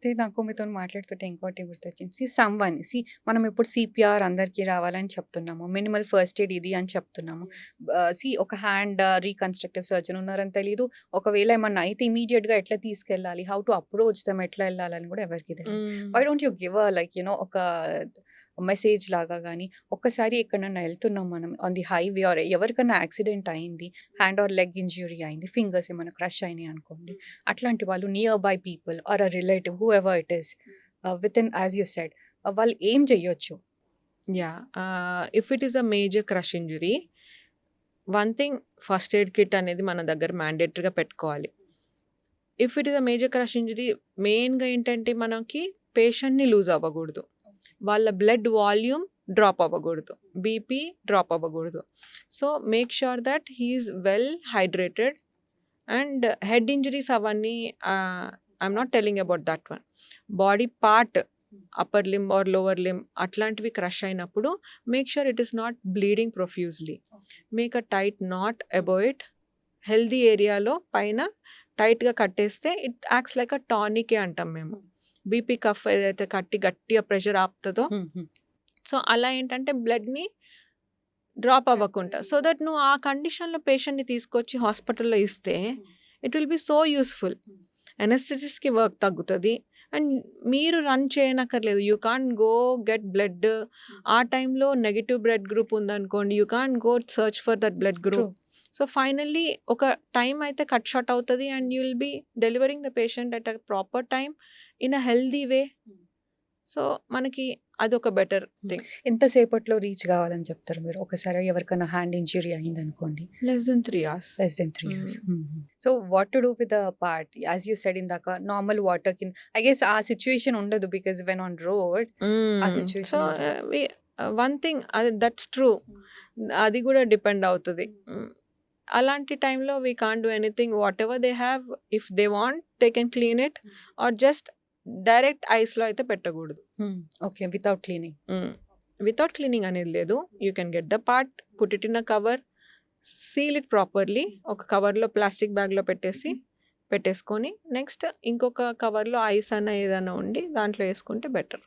అయితే నాకు మీతోని మాట్లాడుతుంటే ఇంకోటి గుర్తొచ్చింది. మనం ఇప్పుడు సీపీఆర్ అందరికీ రావాలని చెప్తున్నాము. మినిమల్ ఫస్ట్ ఎయిడ్ ఇది అని చెప్తున్నాము. ఒక హ్యాండ్ రీకన్‌స్ట్రక్టివ్ సర్జన్ ఉన్నారని తెలీదు. ఒకవేళ ఏమన్నా అయితే ఇమ్మీడియేట్‌గా ఎట్లా తీసుకెళ్ళాలి? హౌ టు అప్రోచ్ దెమ్ ఎట్లా ఎళ్ళాలని గూడా ఎవరికీ తెలీదు. వై డోంట్ యూ గివ్ ఒక మెసేజ్ లాగా గాని, ఒక్కసారి ఎక్కడన్నా ఎళ్తున్నాం మనం ఆన్ ది హైవే ఆర్ ఎవరికన్నా యాక్సిడెంట్ అయింది. హ్యాండ్ ఆర్ లెగ్ ఇంజ్యూరీ అయింది. ఫింగర్స్ ఏమైనా క్రష్ అయినాయి అనుకోండి. అట్లాంటి వాళ్ళు nearby people or relative whoever it is within as you said వాళ్ళు ఏం చెయ్యొచ్చు? Yeah! If it is a major crush injury, one thing first aid kit అనేది మన దగ్గర మ్యాండేటరీగా పెట్టుకోవాలి. If it is a major crush injury మెయిన్‌గా ఏంటంటే మనకి పేషెంట్‌ని లూజ్ అవ్వకూడదు. వాళ్ళ బ్లడ్ వాల్యూమ్ డ్రాప్ అవ్వకూడదు. బీపీ డ్రాప్ అవ్వకూడదు. So, make sure that he is well hydrated. And head injuries అవన్నీ I'm not telling about that one. Body part upper limb or lower limb అట్లాంటివి క్రష్ అయినప్పుడు make sure it is not bleeding profusely. Make a tight knot above it. Healthy ఏరియాలో పైన టైట్గా కట్టేస్తే it acts like a టానికే అంటాం మేము. BP cough ఏదైతే గట్టిగా ప్రెషర్ ఆపుతుందో, సో అలా ఏంటంటే బ్లడ్ని డ్రాప్ అవ్వకుండా, సో దట్ నువ్వు ఆ కండిషన్లో పేషెంట్ని తీసుకొచ్చి హాస్పిటల్లో ఇస్తే it will be so useful. ఎనస్థెటిస్ట్కి వర్క్ తగ్గుతుంది అండ్ మీరు రన్ చేయనక్కర్లేదు. You can't go get blood. ఆ టైంలో నెగిటివ్ బ్లడ్ గ్రూప్ ఉందనుకోండి, you can't go search for that blood group. So finally ఒక టైం అయితే కట్ షార్ట్ అవుతుంది and you will be delivering the patient at a proper time in a healthy way. So మనకి అదొక better thing. ఎంతసేపట్లో reach కావాలని చెప్తారు మీరు? ఒకసారి ఎవరికైనా హ్యాండ్ ఇంజ్యూరీ అయిందనుకోండి, less than 3 hours. less than 3 years. So what to do with the part? As you said indaka, normal water can, I guess ఆ situation ఉండదు because when on road ఆ so situation one thing that's true, అది కూడా depend అవుతుంది. అలాంటి టైంలో we can't do anything. What they have, if they want they can clean it or just direct ఐస్లో అయితే పెట్టకూడదు. Okay, without cleaning. Without cleaning అనేది లేదు. You can get the part, put it in a cover, seal it properly. ఒక కవర్లో plastic బ్యాగ్లో పెట్టేసుకొని next ఇంకొక కవర్లో ఐస్ అన్న ఏదైనా ఉండి దాంట్లో వేసుకుంటే బెటర్.